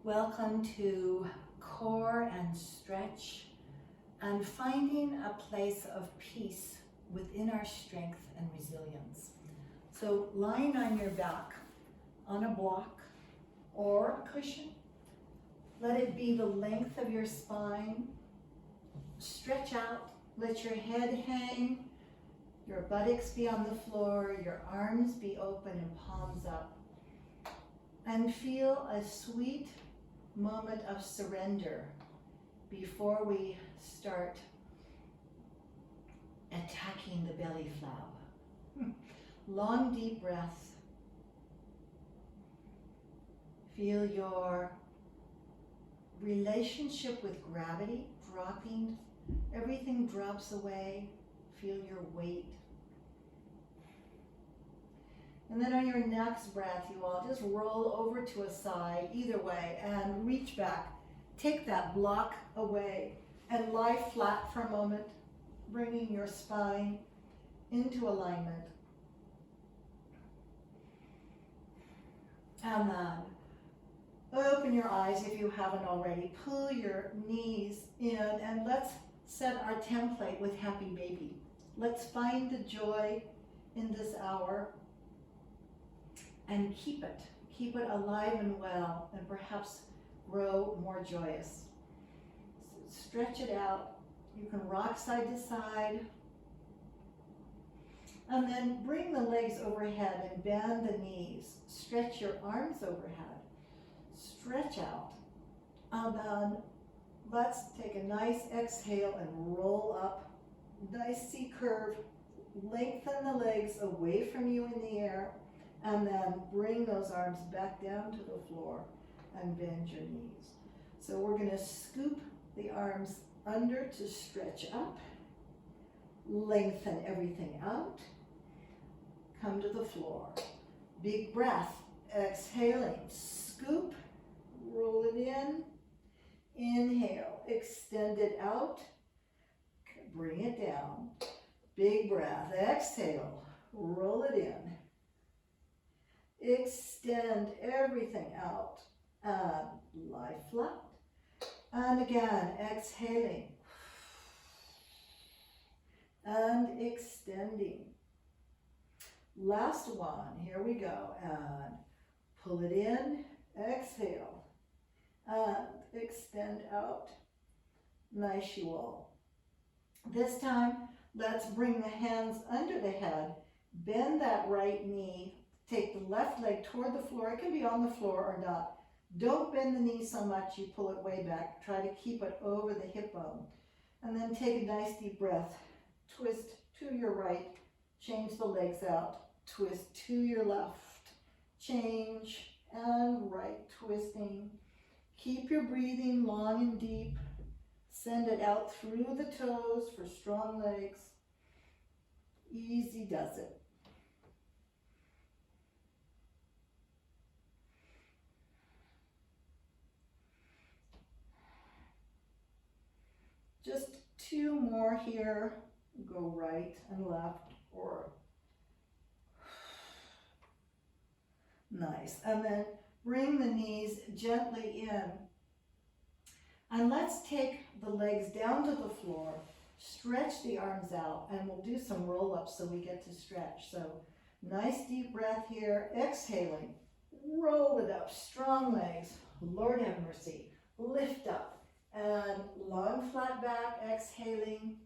Welcome to core and stretch and finding a place of peace within our strength and resilience. So lying on your back on a block or a cushion, let it be the length of your spine. Stretch out, let your head hang, your buttocks be on the floor, your arms be open and palms up. And feel a sweet moment of surrender before we start attacking the belly flap. Long, deep breaths. Feel your relationship with gravity dropping. Everything drops away. Feel your weight. And then on your next breath, you all just roll over to a side, either way, and reach back. Take that block away and lie flat for a moment, bringing your spine into alignment. And then open your eyes if you haven't already. Pull your knees in and let's set our template with happy baby. Let's find the joy in this hour. And keep it alive and well, and perhaps grow more joyous. So stretch it out. You can rock side to side. And then bring the legs overhead and bend the knees. Stretch your arms overhead. Stretch out. And then let's take a nice exhale and roll up. Nice C curve. Lengthen the legs away from you in the air. And then bring those arms back down to the floor and bend your knees. So we're going to scoop the arms under to stretch up, lengthen everything out, come to the floor. Big breath, exhaling, scoop, roll it in, inhale, extend it out, bring it down. Big breath, exhale, roll it in. Extend everything out and lie flat. And again, exhaling and extending. Last one, here we go. And pull it in, exhale, and extend out. Nice, you all. This time, let's bring the hands under the head, bend that right knee. Take the left leg toward the floor. It can be on the floor or not. Don't bend the knee so much you pull it way back. Try to keep it over the hip bone. And then take a nice deep breath. Twist to your right. Change the legs out. Twist to your left. Change and right. Twisting. Keep your breathing long and deep. Send it out through the toes for strong legs. Easy does it. Just two more here. Go right and left, or nice. And then bring the knees gently in. And let's take the legs down to the floor, stretch the arms out, and we'll do some roll-ups so we get to stretch. So nice deep breath here, exhaling. Roll it up, strong legs. Lord have mercy. Lift up. And long flat back, exhaling,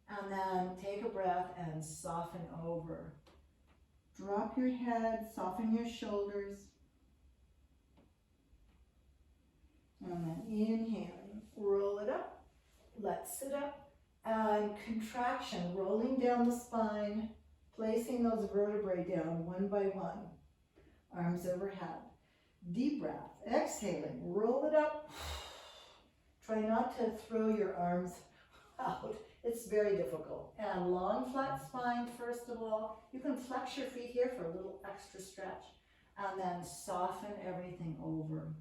and then take a breath and soften over. Drop your head, soften your shoulders. And then inhaling, roll it up. Let's sit up. And contraction, rolling down the spine, placing those vertebrae down one by one. Arms overhead. Deep breath, exhaling, roll it up. Try not to throw your arms out. It's very difficult. And long, flat spine, first of all. You can flex your feet here for a little extra stretch. And then soften everything over.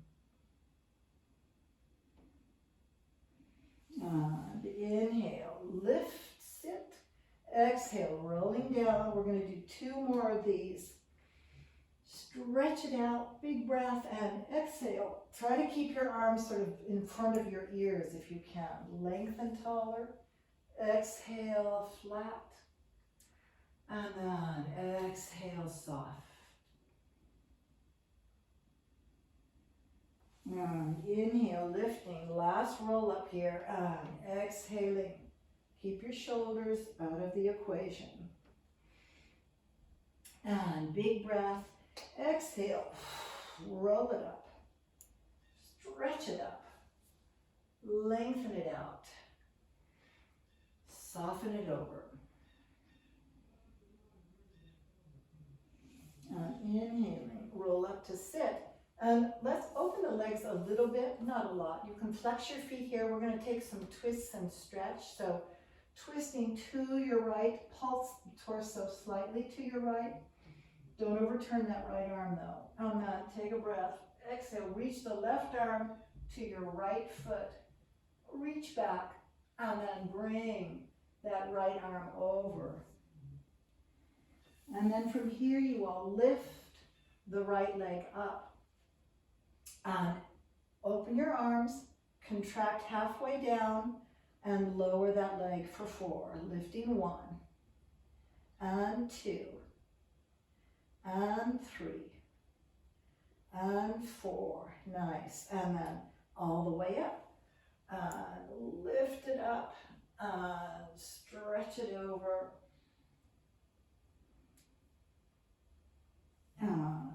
And inhale, lift, sit. Exhale, rolling down. We're going to do two more of these. Stretch it out, big breath, and exhale. Try to keep your arms sort of in front of your ears if you can. Lengthen taller. Exhale, flat. And then exhale, soft. And inhale, lifting. Last roll up here. And exhaling. Keep your shoulders out of the equation. And big breath. Exhale. Roll it up. Stretch it up. Lengthen it out. Soften it over. And inhaling, roll up to sit. And let's open the legs a little bit, not a lot. You can flex your feet here. We're going to take some twists and stretch. So twisting to your right, pulse torso slightly to your right. Don't overturn that right arm though. And then take a breath. Exhale, reach the left arm to your right foot. Reach back and then bring that right arm over. And then from here you will lift the right leg up. And open your arms, contract halfway down, and lower that leg for 4. Lifting 1, and 2, and 3, and 4. Nice. And then all the way up. And lift it up, and stretch it over. And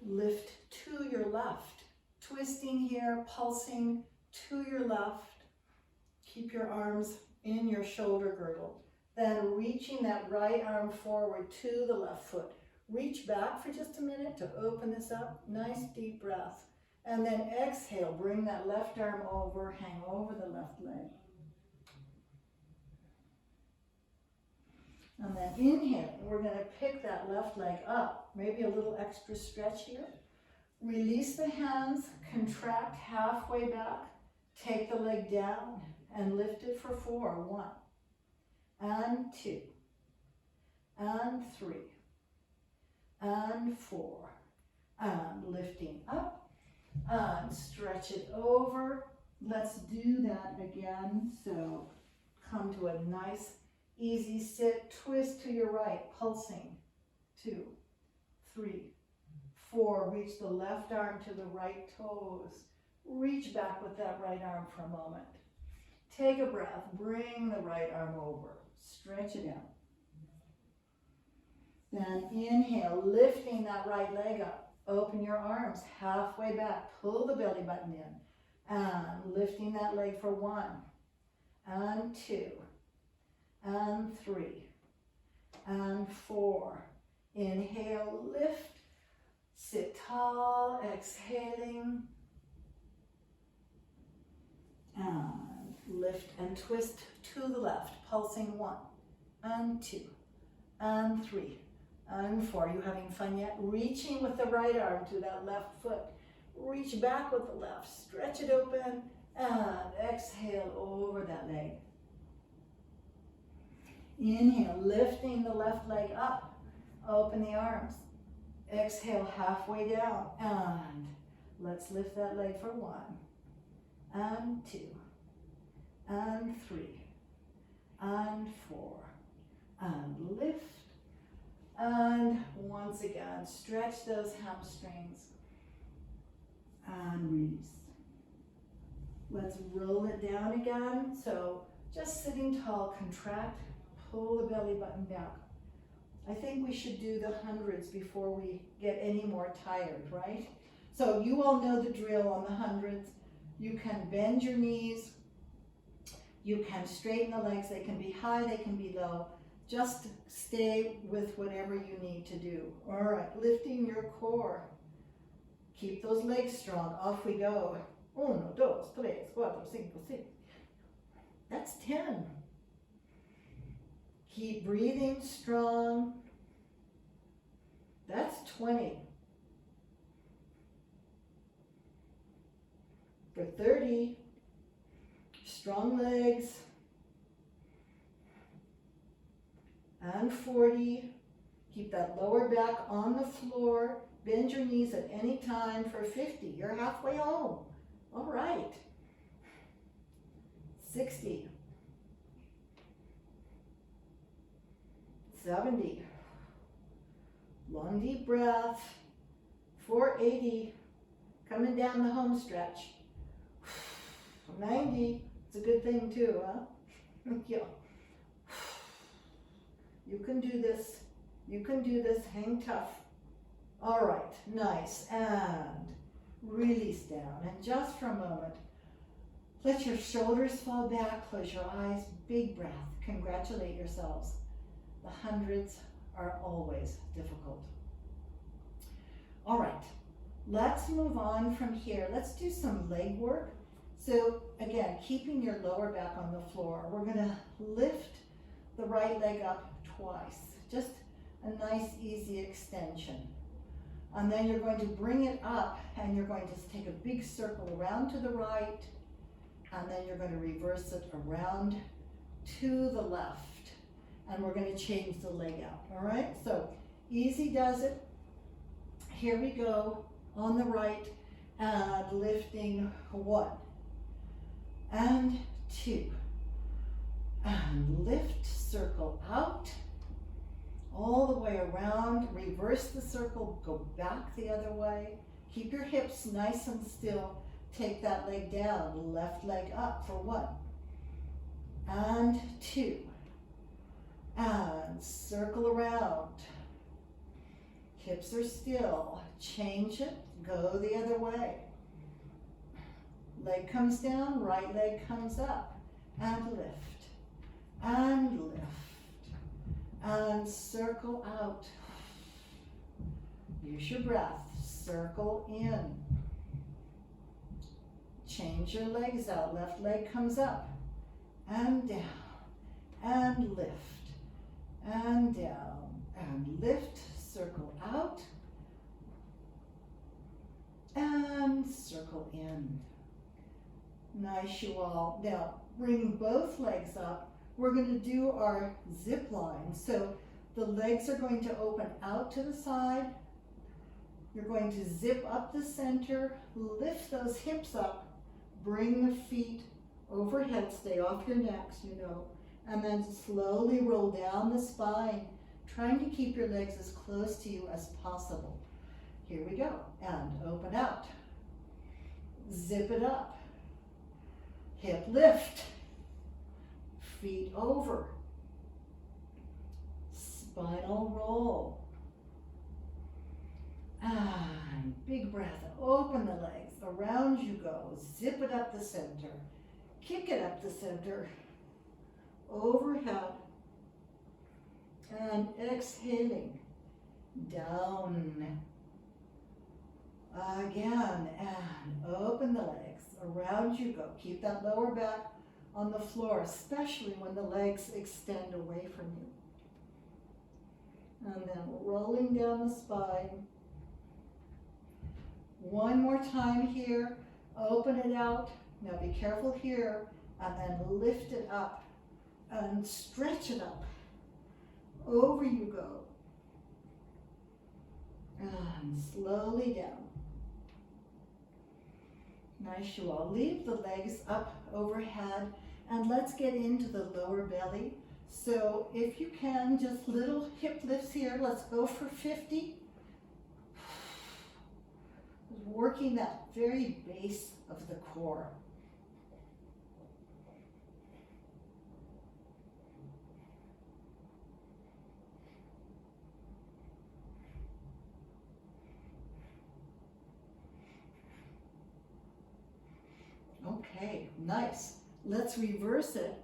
lift to your left. Twisting here, pulsing to your left. Keep your arms in your shoulder girdle. Then reaching that right arm forward to the left foot. Reach back for just a minute to open this up. Nice deep breath. And then exhale, bring that left arm over, hang over the left leg. And then inhale, we're going to pick that left leg up. Maybe a little extra stretch here. Release the hands, contract halfway back. Take the leg down and lift it for 4. 1, and 2, and 3, and 4. And lifting up. And stretch it over. Let's do that again. So come to a nice, easy sit. Twist to your right, pulsing. 2, 3, 4. Reach the left arm to the right toes. Reach back with that right arm for a moment. Take a breath. Bring the right arm over. Stretch it out. Then inhale, lifting that right leg up. Open your arms halfway back. Pull the belly button in. And lifting that leg for 1, and 2, and 3, and 4. Inhale, lift. Sit tall, exhaling. And lift and twist to the left. Pulsing 1, and 2, and 3. And 4. Are you having fun yet? Reaching with the right arm to that left foot. Reach back with the left. Stretch it open. And exhale over that leg. Inhale, lifting the left leg up. Open the arms. Exhale, halfway down. And let's lift that leg for 1, and 2, and 3, and 4. And lift. And once again, stretch those hamstrings and release. Let's roll it down again. So just sitting tall, contract, pull the belly button back. I think we should do the hundreds before we get any more tired, right? So you all know the drill on the hundreds. You can bend your knees. You can straighten the legs. They can be high, they can be low. Just stay with whatever you need to do. All right, lifting your core. Keep those legs strong. Off we go. 1, 2, 3, 4, 5, 6. That's 10. Keep breathing strong. That's 20. For 30. Strong legs. And 40, Keep that lower back on the floor. Bend your knees at any time for 50. You're halfway home. All right. 60. 70. Long deep breath. 480. Coming down the home stretch. 90. It's a good thing too, huh? Yeah. You can do this. You can do this. Hang tough. All right. Nice. And release down. And just for a moment, let your shoulders fall back. Close your eyes. Big breath. Congratulate yourselves. The hundreds are always difficult. All right. Let's move on from here. Let's do some leg work. So again, keeping your lower back on the floor, we're going to lift the right leg up twice. Just a nice, easy extension. And then you're going to bring it up and you're going to take a big circle around to the right, and then you're going to reverse it around to the left. And we're going to change the leg out, all right? So easy does it. Here we go on the right, and lifting 1 and 2. And lift, circle out, all the way around, reverse the circle, go back the other way. Keep your hips nice and still. Take that leg down, left leg up for 1 and 2. And circle around. Hips are still. Change it, go the other way. Leg comes down, right leg comes up. And lift, and lift, and circle out. Use your breath, circle in. Change your legs out, left leg comes up, and down, and lift, and down, and lift, circle out, and circle in. Nice, you all. Now, bring both legs up. We're going to do our zip line. So the legs are going to open out to the side. You're going to zip up the center, lift those hips up, bring the feet overhead, stay off your necks, you know, and then slowly roll down the spine, trying to keep your legs as close to you as possible. Here we go. And open out. Zip it up. Hip lift. Feet over. Spinal roll. And big breath. Open the legs. Around you go. Zip it up the center. Kick it up the center. Overhead. And exhaling. Down. Again. And open the legs. Around you go. Keep that lower back on the floor, especially when the legs extend away from you. And then rolling down the spine. One more time here. Open it out. Now be careful here. And then lift it up and stretch it up. Over you go. And slowly down. Nice, you all. Leave the legs up overhead, and let's get into the lower belly. So if you can, just little hip lifts here. Let's go for 50. Working that very base of the core. Okay, nice. Let's reverse it.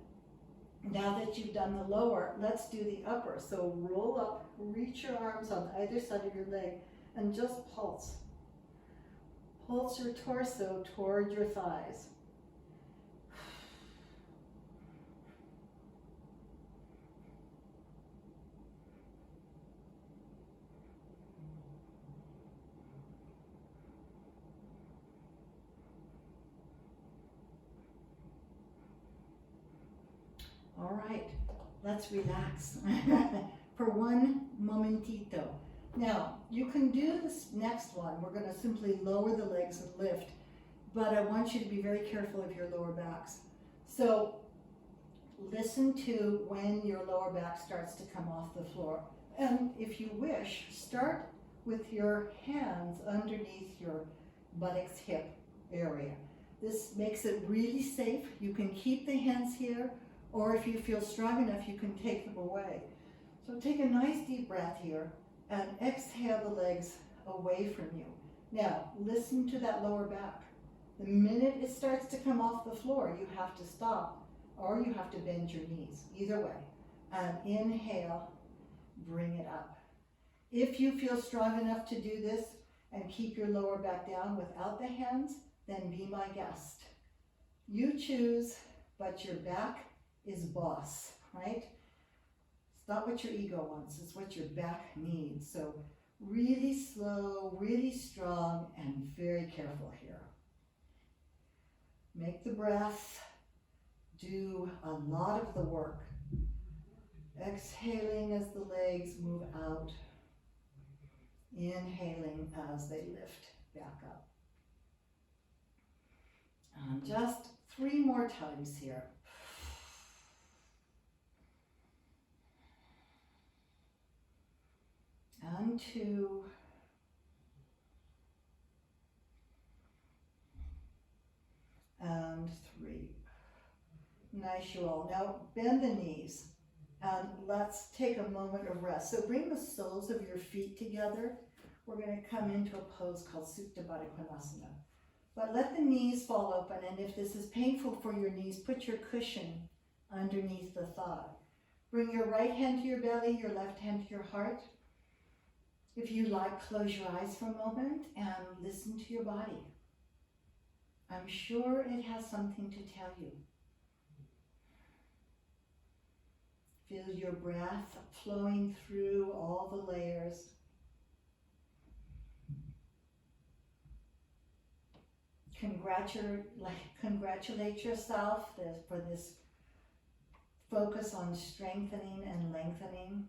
Now that you've done the lower, let's do the upper. So roll up, reach your arms on either side of your leg, and just pulse. Pulse your torso toward your thighs. All right, let's relax for 1 momentito. Now, you can do this next one. We're going to simply lower the legs and lift, but I want you to be very careful of your lower backs. So listen to when your lower back starts to come off the floor. And if you wish, start with your hands underneath your buttocks hip area. This makes it really safe. You can keep the hands here, or if you feel strong enough, you can take them away. So take a nice deep breath here and exhale the legs away from you. Now, listen to that lower back. The minute it starts to come off the floor, you have to stop, or you have to bend your knees, either way. And inhale, bring it up. If you feel strong enough to do this and keep your lower back down without the hands, then be my guest. You choose, but your back is boss, right? It's not what your ego wants, it's what your back needs. So really slow, really strong, and very careful here. Make the breath do a lot of the work. Exhaling as the legs move out. Inhaling as they lift back up. And just 3 more times here. And 2. And 3. Nice, you all. Now bend the knees and let's take a moment of rest. So bring the soles of your feet together. We're going to come into a pose called Supple. But let the knees fall open, and if this is painful for your knees, put your cushion underneath the thigh. Bring your right hand to your belly, your left hand to your heart. If you like, close your eyes for a moment and listen to your body. I'm sure it has something to tell you. Feel your breath flowing through all the layers. Congratulate yourself for this focus on strengthening and lengthening.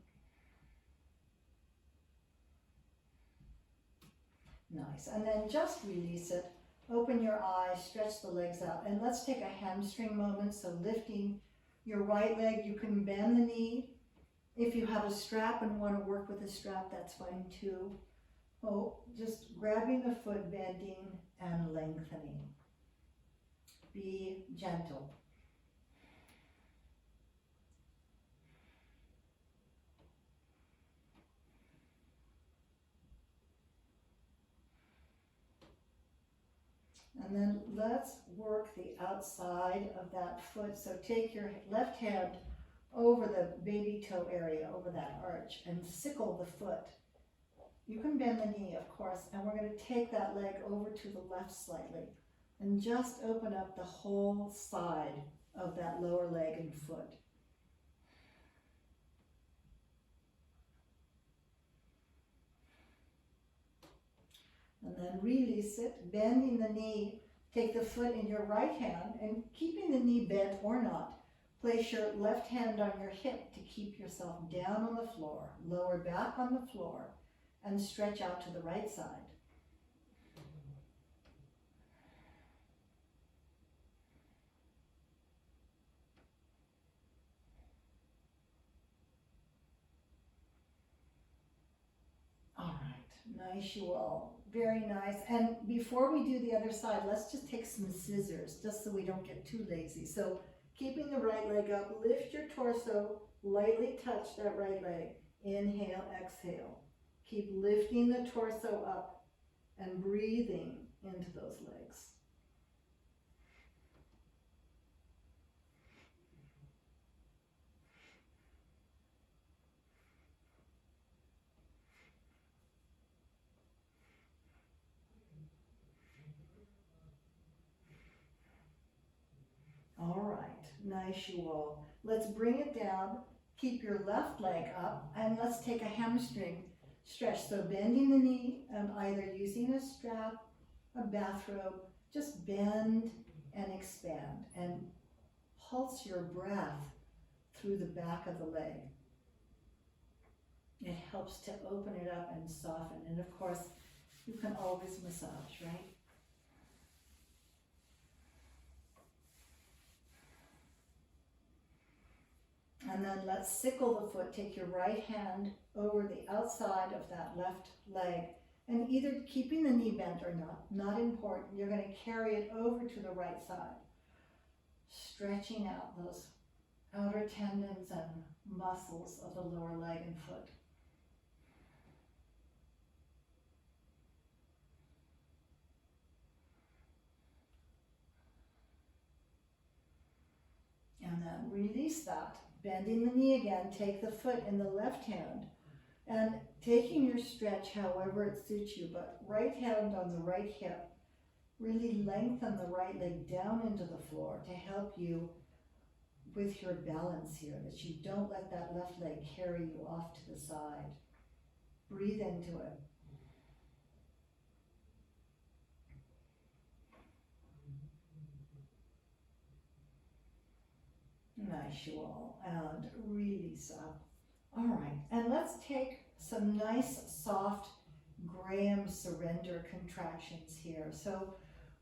Nice. And then just release it. Open your eyes, stretch the legs out, and let's take a hamstring moment. So lifting your right leg, you can bend the knee. If you have a strap and want to work with a strap, that's fine too. Oh, just grabbing the foot, bending and lengthening. Be gentle. And then let's work the outside of that foot. So take your left hand over the baby toe area, over that arch, and sickle the foot. You can bend the knee, of course, and we're going to take that leg over to the left slightly and just open up the whole side of that lower leg and foot. And then release it, bending the knee. Take the foot in your right hand and keeping the knee bent or not, place your left hand on your hip to keep yourself down on the floor, lower back on the floor, and stretch out to the right side. All right, nice, you all. Very nice. And before we do the other side, let's just take some scissors, just so we don't get too lazy. So keeping the right leg up, lift your torso, lightly touch that right leg. Inhale, exhale. Keep lifting the torso up and breathing into those legs. All right, nice, you all. Let's bring it down. Keep your left leg up and let's take a hamstring stretch. So bending the knee and either using a strap, a bathrobe, just bend and expand and pulse your breath through the back of the leg. It helps to open it up and soften. And of course, you can always massage, right? And then let's sickle the foot. Take your right hand over the outside of that left leg, and either keeping the knee bent or not important. You're going to carry it over to the right side, stretching out those outer tendons and muscles of the lower leg and foot. And then release that. Bending the knee again, take the foot in the left hand and taking your stretch however it suits you, but right hand on the right hip. Really lengthen the right leg down into the floor to help you with your balance here, that you don't let that left leg carry you off to the side. Breathe into it. Nice, you all, and release up. All right, and let's take some nice soft Graham surrender contractions here. So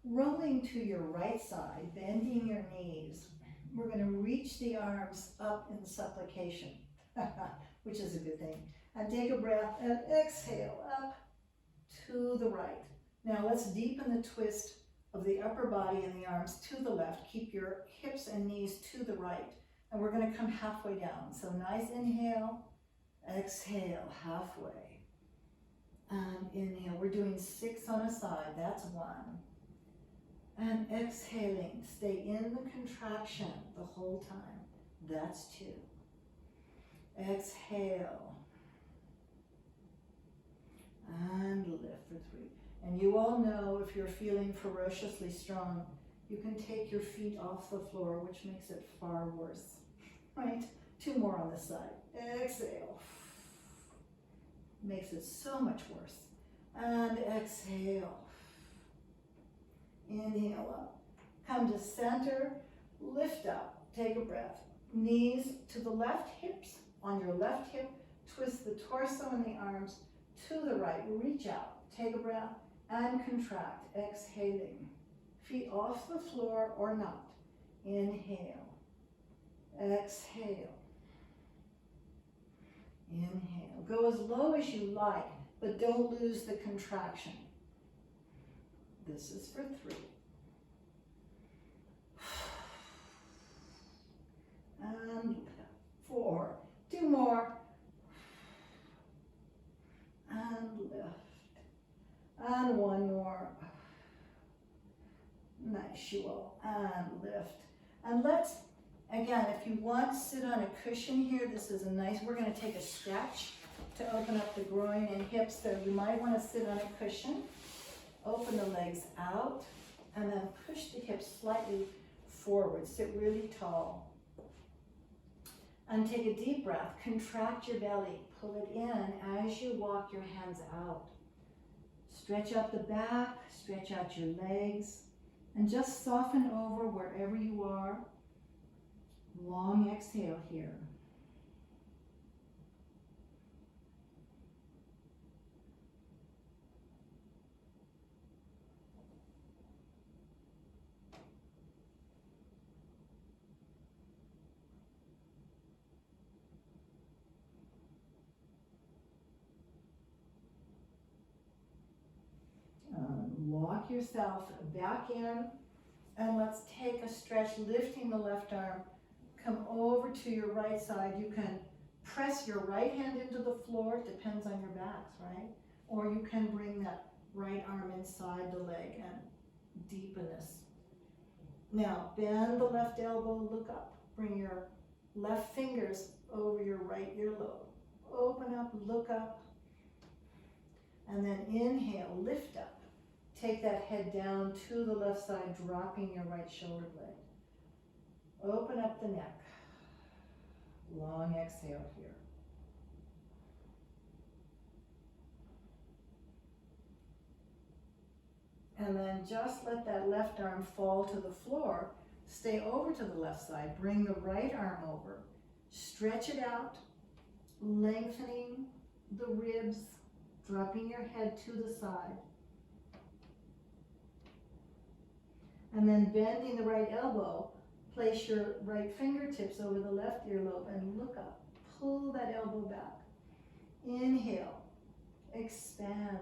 rolling to your right side, bending your knees. We're going to reach the arms up in supplication, which is a good thing. And take a breath and exhale up to the right. Now let's deepen the twist of the upper body and the arms to the left. Keep your hips and knees to the right. And we're going to come halfway down. So nice inhale, exhale halfway. And inhale. We're doing 6 on a side. That's 1. And exhaling. Stay in the contraction the whole time. That's 2. Exhale. And lift for 3. And you all know if you're feeling ferociously strong, you can take your feet off the floor, which makes it far worse, right? 2 more on this side. Exhale. Makes it so much worse. And exhale. Inhale up. Come to center. Lift up. Take a breath. Knees to the left, hips on your left hip. Twist the torso and the arms to the right. Reach out. Take a breath and contract. Exhaling. Feet off the floor or not. Inhale. Exhale. Inhale. Go as low as you like, but don't lose the contraction. This is for 3. And 4. 2 more. And lift. And 1 more. Nice, you all. And lift. And let's, again, if you want, sit on a cushion here. This is a nice, we're going to take a stretch to open up the groin and hips. So you might want to sit on a cushion. Open the legs out. And then push the hips slightly forward. Sit really tall. And take a deep breath. Contract your belly. Pull it in as you walk your hands out. Stretch out the back. Stretch out your legs. And just soften over wherever you are. Long exhale here. Walk yourself back in, and let's take a stretch, lifting the left arm. Come over to your right side. You can press your right hand into the floor. It depends on your backs, right? Or you can bring that right arm inside the leg and deepen this. Now, bend the left elbow, look up. Bring your left fingers over your right earlobe. Open up, look up. And then inhale, lift up. Take that head down to the left side, dropping your right shoulder blade. Open up the neck. Long exhale here. And then just let that left arm fall to the floor. Stay over to the left side. Bring the right arm over. Stretch it out, lengthening the ribs, dropping your head to the side. And then bending the right elbow, place your right fingertips over the left earlobe and look up. Pull that elbow back. Inhale, expand.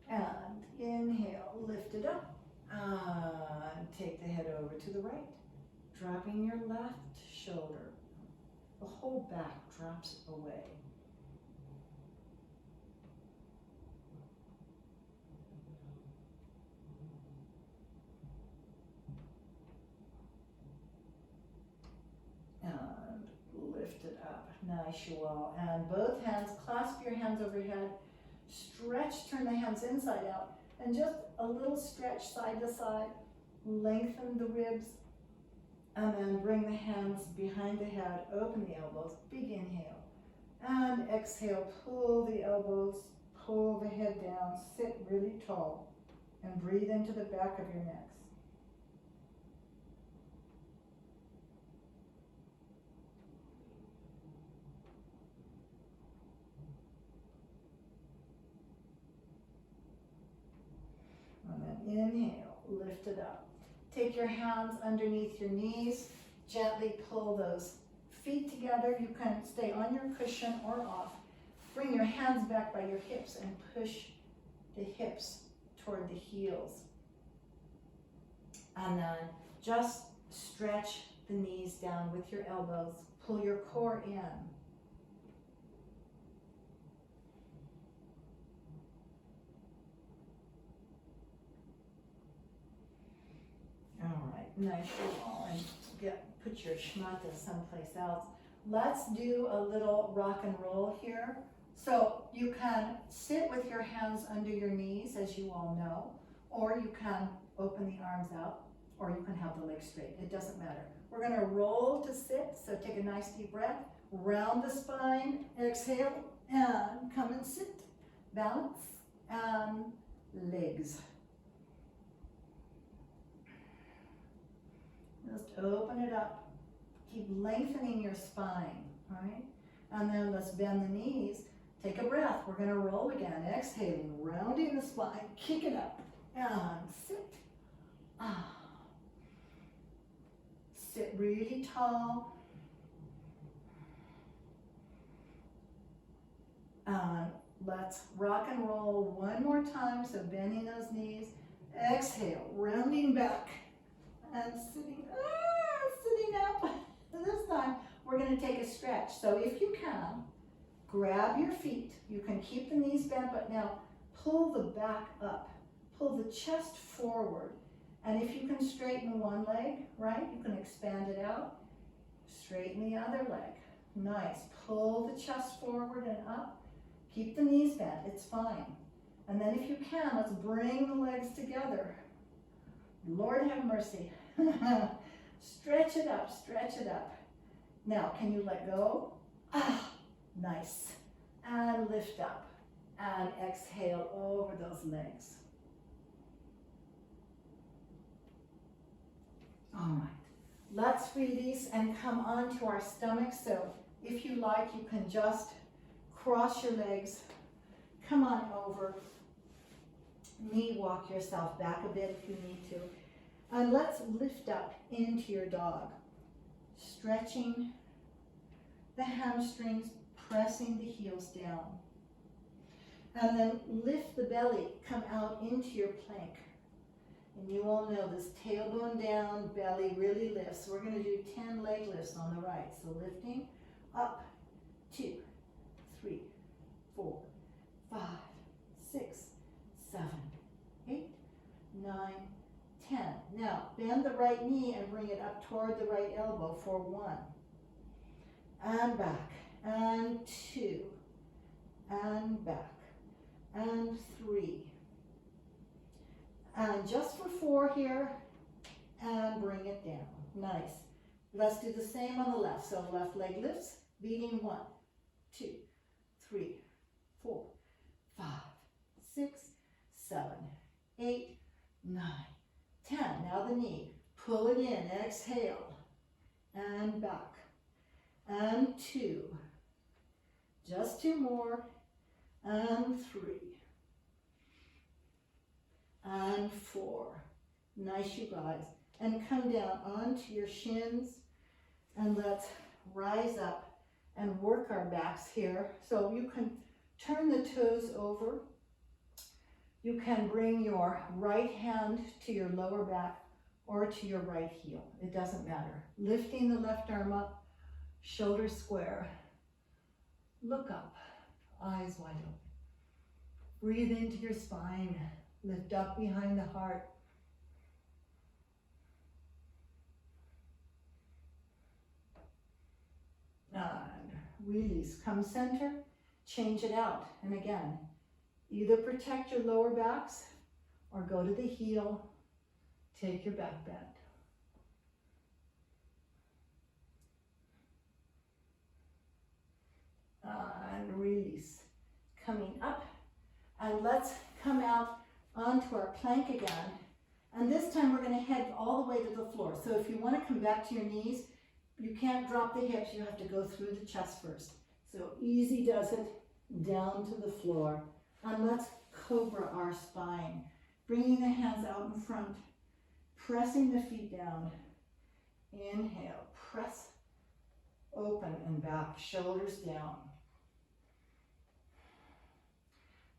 And inhale, lift it up. And take the head over to the right. Dropping your left shoulder. The whole back drops away. And lift it up. Nice, Shual. And both hands, clasp your hands overhead. Stretch, turn the hands inside out. And just a little stretch side to side. Lengthen the ribs. And then bring the hands behind the head. Open the elbows. Big inhale. And exhale. Pull the elbows. Pull the head down. Sit really tall. And breathe into the back of your necks. And then inhale, lift it up. Take your hands underneath your knees. Gently pull those feet together. You can stay on your cushion or off. Bring your hands back by your hips and push the hips toward the heels. And then just stretch the knees down with your elbows. Pull your core in. All right, nice and put your shmata someplace else. Let's do a little rock and roll here. So you can sit with your hands under your knees, as you all know, or you can open the arms out, or you can have the legs straight. It doesn't matter. We're going to roll to sit, so take a nice deep breath. Round the spine, exhale, and come and sit. Balance, and legs. Just open it up. Keep lengthening your spine, all right? And then let's bend the knees. Take a breath. We're going to roll again. Exhaling, rounding the spine. Kick it up. And sit. Sit really tall. And let's rock and roll one more time. So bending those knees. Exhale, rounding back. And sitting up. This time, we're going to take a stretch. So if you can, grab your feet. You can keep the knees bent, but now pull the back up. Pull the chest forward. And if you can straighten one leg, right, you can expand it out. Straighten the other leg. Nice. Pull the chest forward and up. Keep the knees bent. It's fine. And then if you can, let's bring the legs together. Lord have mercy. Stretch it up, stretch it up. Now, can you let go? Nice. And lift up. And exhale over those legs. All right. Let's release and come onto our stomach. So if you like, you can just cross your legs. Come on over. Knee walk yourself back a bit if you need to. And let's lift up into your dog. Stretching the hamstrings, pressing the heels down. And then lift the belly, come out into your plank. And you all know this tailbone down, belly really lifts. We're going to do 10 leg lifts on the right. So lifting up, 2, 3, 4, 5, 6, 7, 8, 9, 10. Now, bend the right knee and bring it up toward the right elbow for 1. And back. And 2. And back. And 3. And just for 4 here. And bring it down. Nice. Let's do the same on the left. So left leg lifts, beating 1, 2, 3, 4, 5, 6, 7, 8, 9, 10. Now the knee. Pull it in. Exhale. And back. And 2. Just 2 more. And 3. And 4. Nice, you guys. And come down onto your shins. And let's rise up and work our backs here. So you can turn the toes over. You can bring your right hand to your lower back or to your right heel. It doesn't matter. Lifting the left arm up, shoulders square. Look up, eyes wide open. Breathe into your spine. Lift up behind the heart. And release. Come center, change it out. And again, either protect your lower backs or go to the heel. Take your back bend. And release. Coming up. And let's come out onto our plank again. And this time we're going to head all the way to the floor. So if you want to come back to your knees, you can't drop the hips. You have to go through the chest first. So easy does it. Down to the floor. And let's cobra our spine. Bringing the hands out in front. Pressing the feet down. Inhale. Press. Open and back. Shoulders down.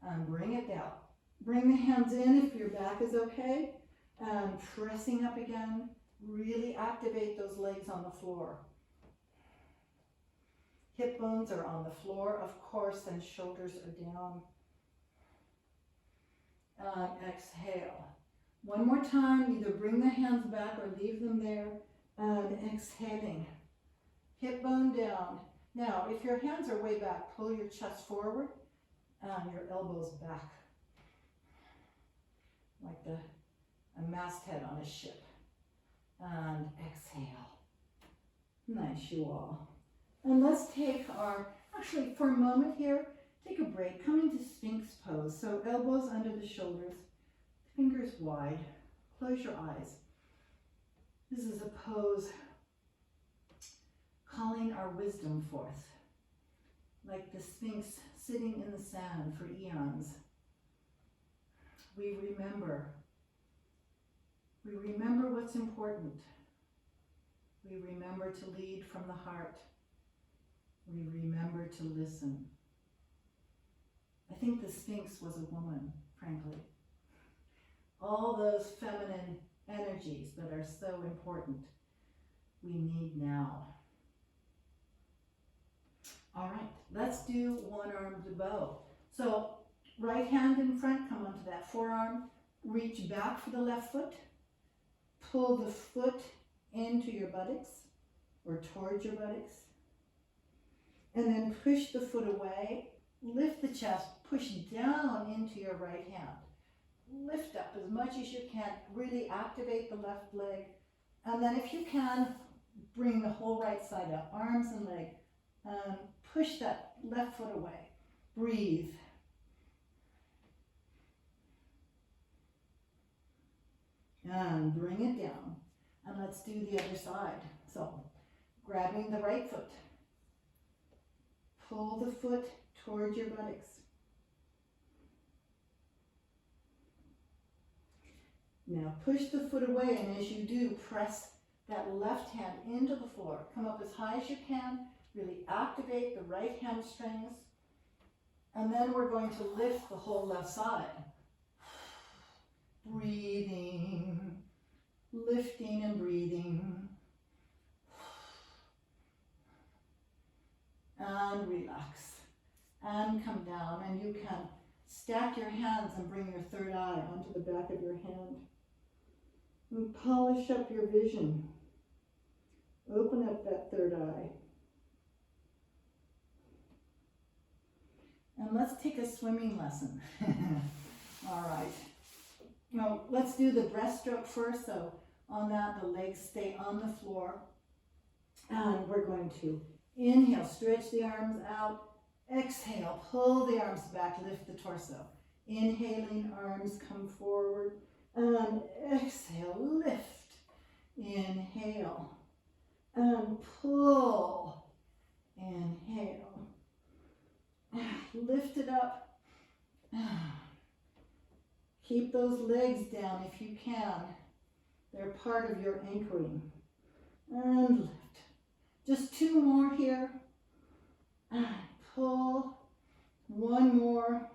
And bring it down. Bring the hands in if your back is okay. And pressing up again. Really activate those legs on the floor. Hip bones are on the floor, of course, and shoulders are down. And exhale. One more time, either bring the hands back or leave them there. And exhaling. Hip bone down. Now, if your hands are way back, pull your chest forward and your elbows back. Like a masthead on a ship. And exhale. Nice, you all. And let's take our, actually for a moment here, take a break. Come into Sphinx pose. So elbows under the shoulders, fingers wide. Close your eyes. This is a pose calling our wisdom forth. Like the Sphinx sitting in the sand for eons. We remember. We remember what's important. We remember to lead from the heart. We remember to listen. I think the Sphinx was a woman, frankly. All those feminine energies that are so important, we need now. All right, let's do one-armed bow. So right hand in front, come onto that forearm. Reach back for the left foot. Pull the foot into your buttocks or towards your buttocks. And then push the foot away. Lift the chest, push down into your right hand. Lift up as much as you can. Really activate the left leg. And then if you can, bring the whole right side up, arms and leg. Push that left foot away. Breathe. And bring it down. And let's do the other side. So, grabbing the right foot. Pull the foot towards your buttocks. Now push the foot away, and as you do, press that left hand into the floor. Come up as high as you can. Really activate the right hamstrings. And then we're going to lift the whole left side. Breathing, lifting and breathing. And relax. And come down, and you can stack your hands and bring your third eye onto the back of your hand. And polish up your vision. Open up that third eye. And let's take a swimming lesson. All right. Now, let's do the breaststroke first. So on that, the legs stay on the floor. And we're going to inhale, stretch the arms out. Exhale, pull the arms back, lift the torso. Inhaling, arms come forward. And exhale, lift. Inhale. And pull. Inhale. Lift it up. Keep those legs down if you can. They're part of your anchoring. And lift. Just 2 more here. And pull. 1 more.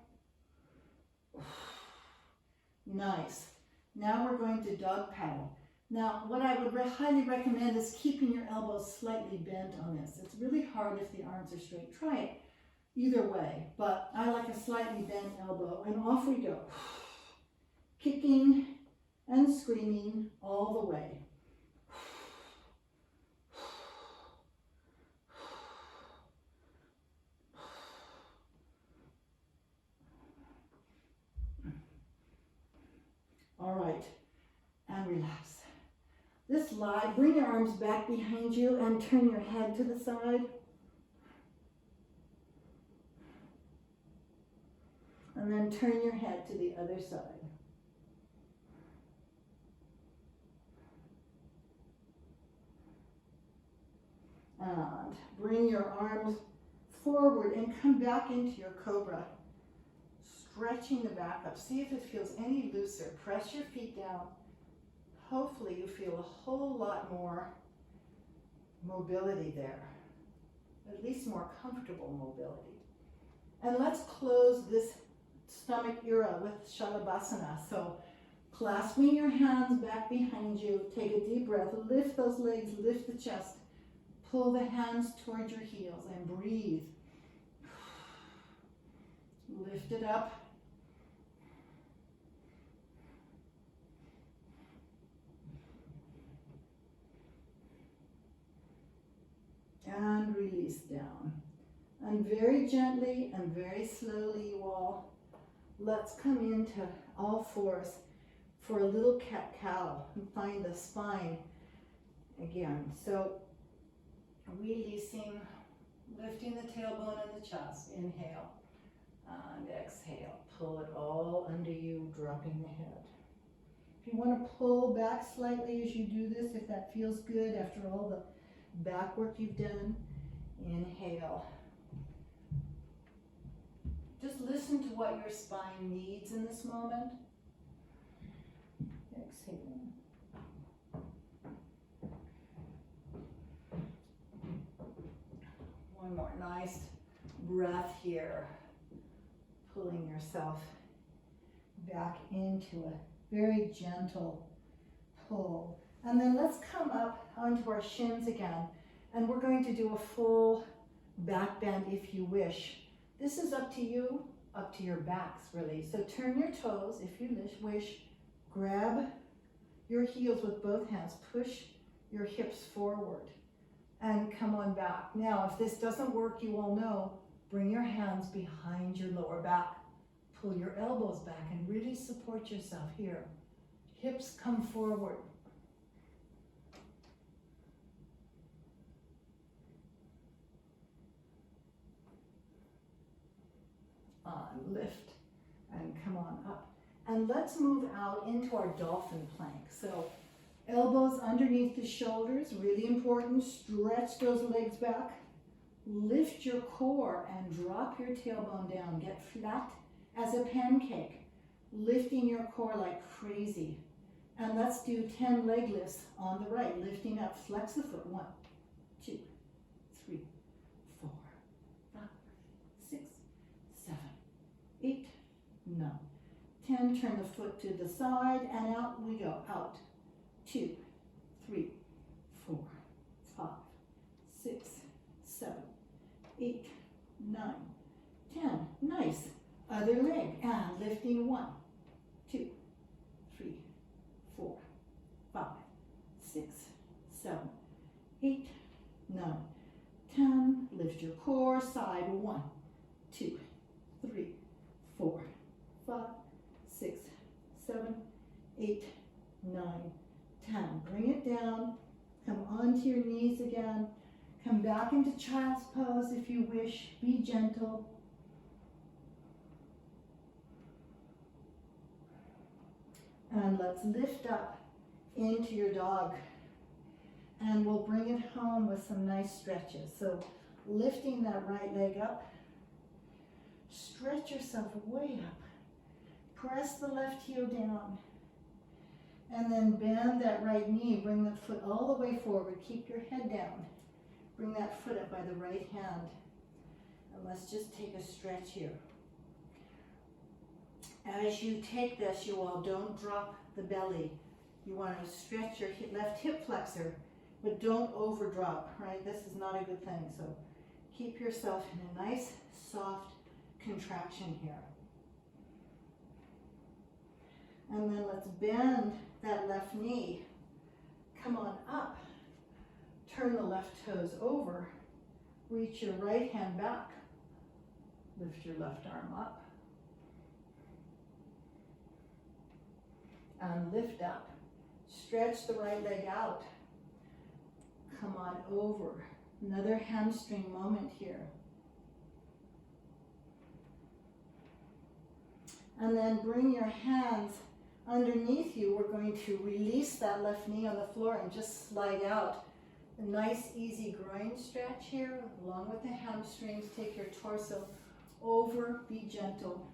Nice. Now we're going to dog paddle. Now, what I would highly recommend is keeping your elbows slightly bent on this. It's really hard if the arms are straight. Try it either way, but I like a slightly bent elbow, and off we go. Kicking and screaming all the way. All right, and relax. This lie, bring your arms back behind you and turn your head to the side. And then turn your head to the other side. And bring your arms forward and come back into your cobra. Stretching the back up. See if it feels any looser. Press your feet down. Hopefully you feel a whole lot more mobility there. At least more comfortable mobility. And let's close this stomach era with Shalabhasana. So clasping your hands back behind you. Take a deep breath. Lift those legs. Lift the chest. Pull the hands towards your heels and breathe. Lift it up. And release down. And very gently and very slowly, you all, let's come into all fours for a little cat-cow and find the spine again. So releasing, lifting the tailbone and the chest. Inhale and exhale. Pull it all under you, dropping the head. If you want to pull back slightly as you do this, if that feels good after all the back work you've done, inhale. Just listen to what your spine needs in this moment. Exhale. One more nice breath here. Pulling yourself back into a very gentle pull. And then let's come up onto our shins again. And we're going to do a full back bend if you wish. This is up to you, up to your backs really. So turn your toes if you wish. Grab your heels with both hands. Push your hips forward and come on back. Now, if this doesn't work, you all know, bring your hands behind your lower back. Pull your elbows back and really support yourself here. Hips come forward. Lift and come on up. And let's move out into our dolphin plank. So elbows underneath the shoulders, really important. Stretch those legs back. Lift your core and drop your tailbone down. Get flat as a pancake. Lifting your core like crazy. And let's do 10 leg lifts on the right. Lifting up, flex the foot. 1, 2, 3, 4, 5, 6, 7, 8, 9, 10. Turn the foot to the side and out we go. Out. 2, 3, 4, 5, 6, 7, 8, 9, 10. Nice. Other leg. And lifting 1, 2, 3, 4, 5, 6, 7, 8, 9, 10. Lift your core. Side. 1, 2, 3, 4, 5, 6, 7, 8, 9, 10. Bring it down. Come onto your knees again. Come back into child's pose if you wish. Be gentle. And let's lift up into your dog. And we'll bring it home with some nice stretches. So lifting that right leg up. Stretch yourself way up. Press the left heel down. And then bend that right knee. Bring the foot all the way forward. Keep your head down. Bring that foot up by the right hand. And let's just take a stretch here. As you take this, you all don't drop the belly. You want to stretch your left hip flexor, but don't overdrop, right? This is not a good thing. So keep yourself in a nice, soft contraction here. And then let's bend that left knee. Come on up. Turn the left toes over. Reach your right hand back. Lift your left arm up. And lift up. Stretch the right leg out. Come on over. Another hamstring moment here. And then bring your hands underneath you. We're going to release that left knee on the floor and just slide out. A nice easy groin stretch here along with the hamstrings. Take your torso over, be gentle.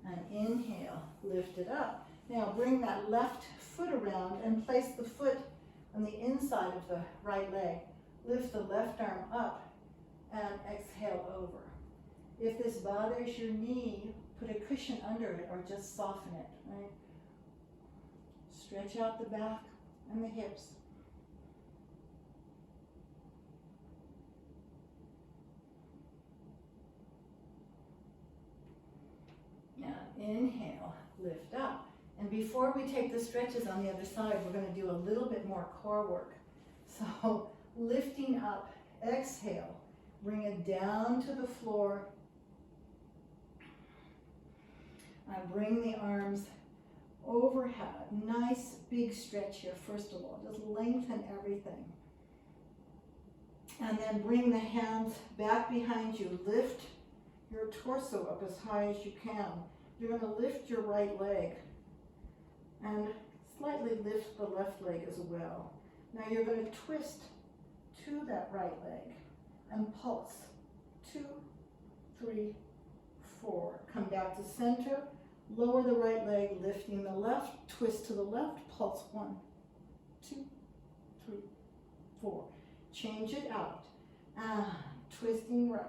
And inhale, lift it up. Now bring that left foot around and place the foot on the inside of the right leg. Lift the left arm up and exhale over. If this bothers your knee, put a cushion under it or just soften it, right? Stretch out the back and the hips. Now inhale, lift up. And before we take the stretches on the other side, we're going to do a little bit more core work. So lifting up, exhale, bring it down to the floor. And bring the arms overhead. Nice big stretch here, first of all. Just lengthen everything. And then bring the hands back behind you. Lift your torso up as high as you can. You're going to lift your right leg and slightly lift the left leg as well. Now you're going to twist to that right leg and pulse. 2, 3, 4. Come back to center. Lower the right leg, lifting the left. Twist to the left. Pulse 1, 2, 3, 4. Change it out. And twisting right.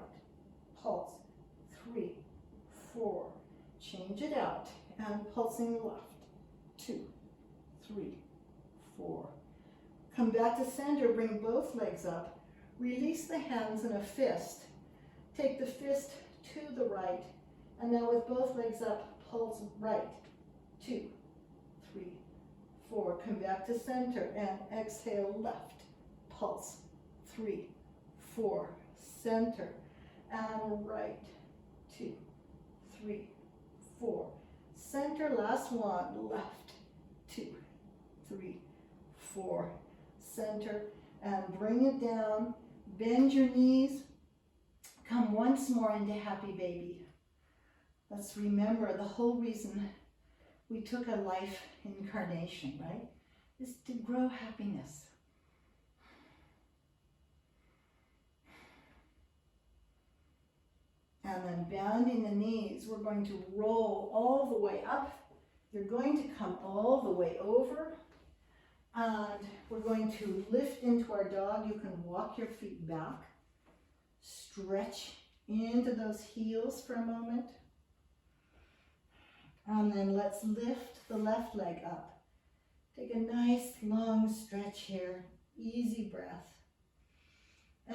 Pulse 3, 4. Change it out and pulsing left. 2, 3, 4. Come back to center, bring both legs up. Release the hands in a fist. Take the fist to the right, and now with both legs up, pulse right. 2, 3, 4. Come back to center and exhale left. Pulse 3, 4. Center and right. 2, 3, 4. Center, last one, left. 2, 3, 4. Center and bring it down. Bend your knees. Come once more into happy baby. Let's remember the whole reason we took a life incarnation, right? Is to grow happiness. And then bending the knees, we're going to roll all the way up. You're going to come all the way over. And we're going to lift into our dog. You can walk your feet back. Stretch into those heels for a moment. And then let's lift the left leg up. Take a nice long stretch here. Easy breath.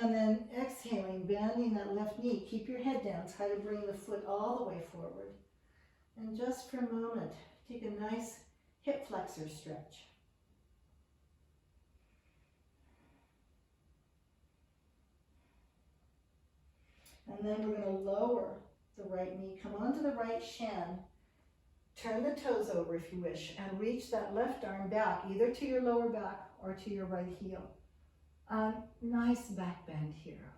And then exhaling, bending that left knee. Keep your head down. Try to bring the foot all the way forward. And just for a moment, take a nice hip flexor stretch. And then we're going to lower the right knee. Come onto the right shin. Turn the toes over if you wish. And reach that left arm back, either to your lower back or to your right heel. Nice back bend here.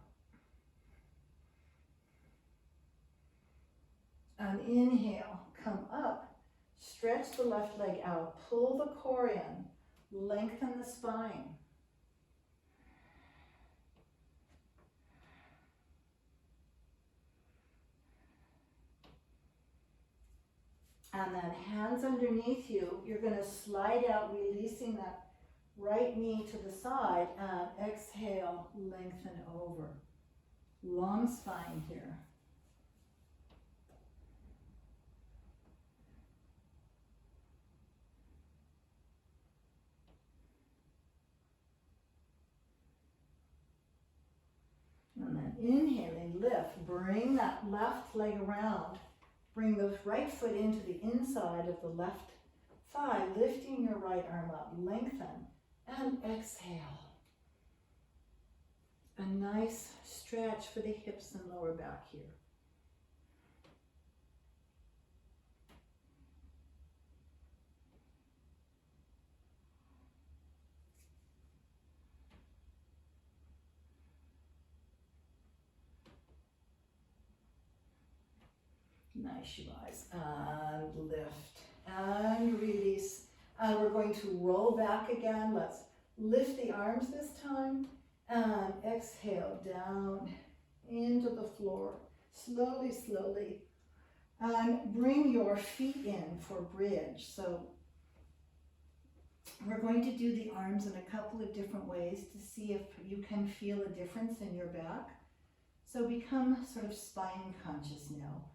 And inhale, come up, Stretch the left leg out, pull the core in, lengthen the spine. And then hands underneath you, you're going to slide out, releasing that right knee to the side, and exhale, lengthen over. Long spine here. And then inhaling, lift, bring that left leg around. Bring the right foot into the inside of the left thigh, lifting your right arm up, lengthen, and exhale. A nice stretch for the hips and lower back here. Nice, you guys. And lift and release. And we're going to roll back again. Let's lift the arms this time and exhale down into the floor. Slowly, slowly. And bring your feet in for bridge. So we're going to do the arms in a couple of different ways to see if you can feel a difference in your back. So become sort of spine conscious now.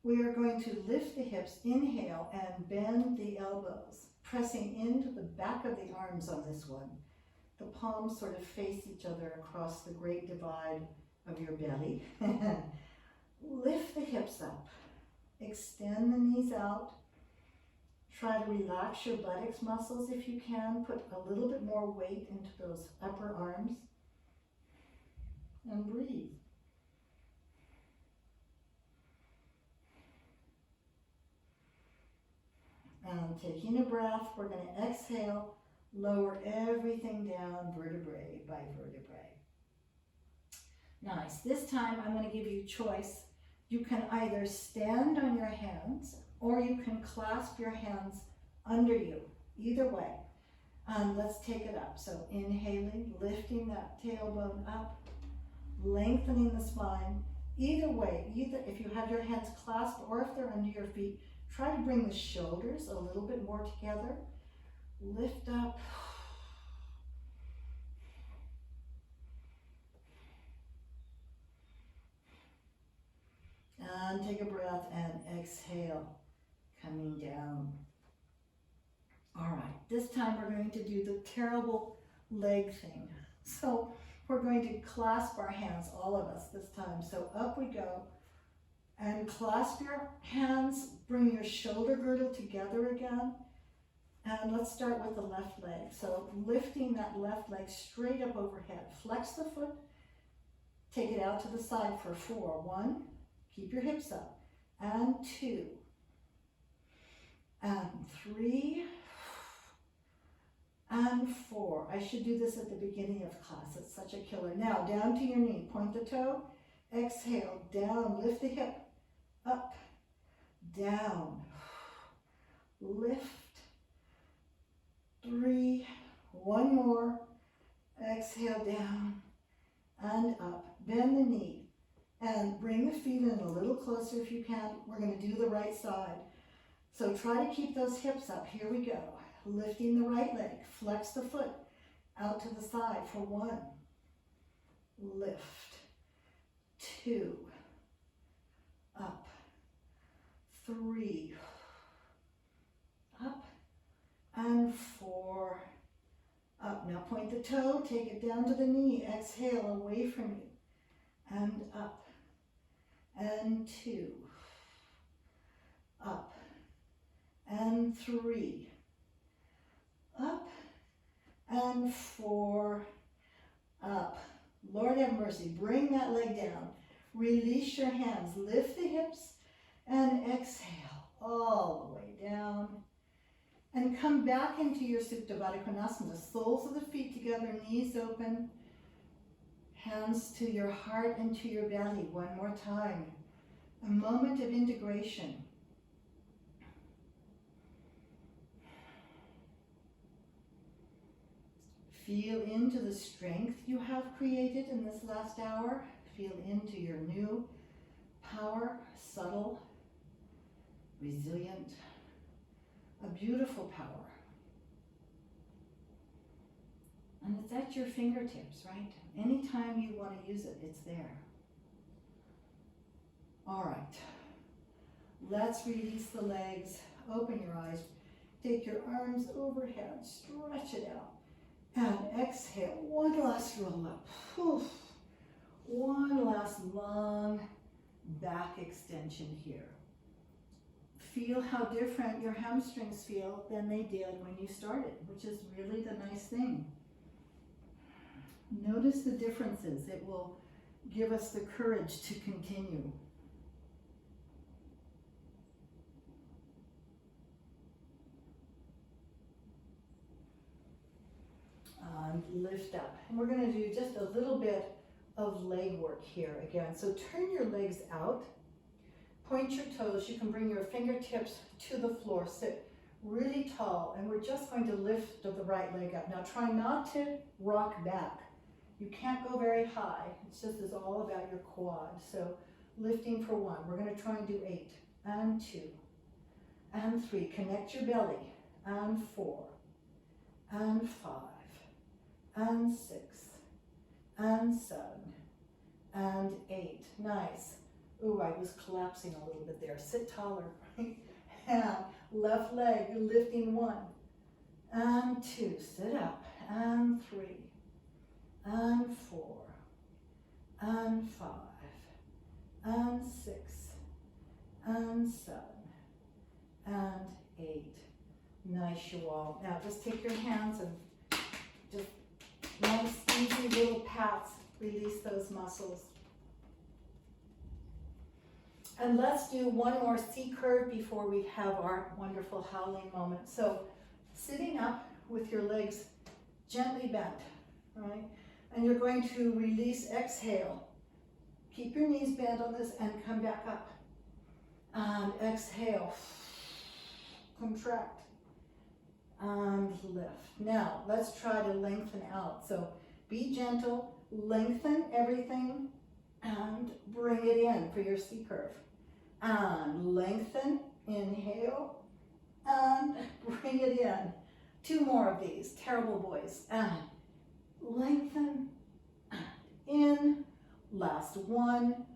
We are going to lift the hips, inhale, and bend the elbows, pressing into the back of the arms on this one. The palms sort of face each other across the great divide of your belly. Lift the hips up. Extend the knees out. Try to relax your buttocks muscles if you can. Put a little bit more weight into those upper arms. And breathe. And taking a breath, we're going to exhale, lower everything down vertebrae by vertebrae. Nice. This time I'm going to give you choice. You can either stand on your hands or you can clasp your hands under you. Either way. Let's take it up. So inhaling, lifting that tailbone up, lengthening the spine. Either way, either if you have your hands clasped or if they're under your feet, try to bring the shoulders a little bit more together. Lift up. And take a breath and exhale, coming down. All right, this time we're going to do the terrible leg thing. So we're going to clasp our hands, all of us this time. So up we go. And clasp your hands, bring your shoulder girdle together again. And let's start with the left leg. So lifting that left leg straight up overhead. Flex the foot, take it out to the side for 4. 1, keep your hips up. And 2. And 3. And 4. I should do this at the beginning of class. It's such a killer. Now down to your knee. Point the toe. Exhale, down, lift the hip. Up, down, lift, 3, 1 more, exhale down and up, bend the knee and bring the feet in a little closer if you can. We're going to do the right side. So try to keep those hips up. Here we go. Lifting the right leg, flex the foot out to the side for 1, lift, 2, up, 3, up, and 4, up. Now point the toe, take it down to the knee, exhale away from you, and up, and 2, up, and 3, up, and 4, up. Lord have mercy, bring that leg down, release your hands, lift the hips, and exhale all the way down. And come back into your Supta Baddha Konasana, soles of the feet together, knees open, hands to your heart and to your belly. One more time. A moment of integration. Feel into the strength you have created in this last hour. Feel into your new power, subtle, resilient, a beautiful power. And it's at your fingertips, right? Anytime you want to use it, it's there. All right. Let's release the legs. Open your eyes. Take your arms overhead. Stretch it out. And exhale. One last roll up. Whew. One last long back extension here. Feel how different your hamstrings feel than they did when you started, which is really the nice thing. Notice the differences. It will give us the courage to continue. And lift up. And we're going to do just a little bit of leg work here again. So turn your legs out. Point your toes. You can bring your fingertips to the floor. Sit really tall. And we're just going to lift the right leg up. Now try not to rock back. You can't go very high. It's just is all about your quad. So lifting for 1. We're going to try and do 8 and 2 and 3. Connect your belly. And 4 and 5 and 6 and 7 and 8. Nice. Ooh, I was collapsing a little bit there. Sit taller. And left leg lifting 1 and 2. Sit up. And 3 and 4 and 5 and 6 and 7 and 8. Nice, you all. Now just take your hands and just nice, easy little pats. Release those muscles. And let's do one more C curve before we have our wonderful howling moment. So sitting up with your legs gently bent, right? And you're going to release, exhale. Keep your knees bent on this and come back up. And exhale. Contract. And lift. Now, let's try to lengthen out. So be gentle, lengthen everything, and bring it in for your C curve. And lengthen, inhale, and bring it in. 2 more of these, terrible boys. And lengthen, in, last 1,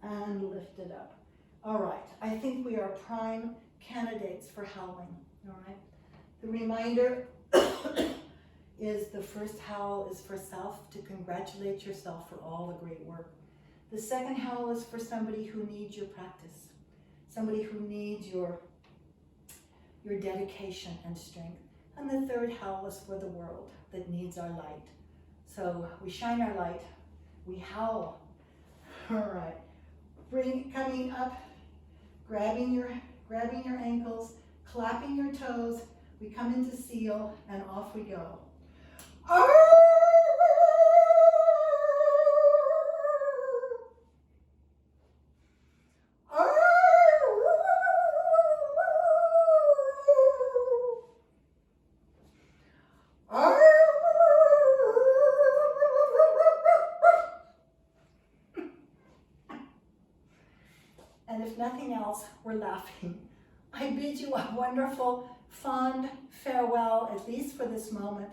and lift it up. All right, I think we are prime candidates for howling, all right? The reminder is the first howl is for self, to congratulate yourself for all the great work. The second howl is for somebody who needs your practice, somebody who needs your dedication and strength. And the third howl is for the world that needs our light. So we shine our light, we howl. All right, coming up, grabbing your ankles, clapping your toes. We come into seal and off we go. And if nothing else, we're laughing. I bid you a wonderful, fond farewell, at least for this moment.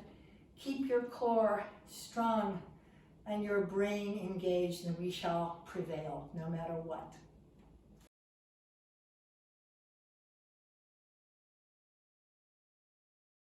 Keep your core strong and your brain engaged, and we shall prevail no matter what.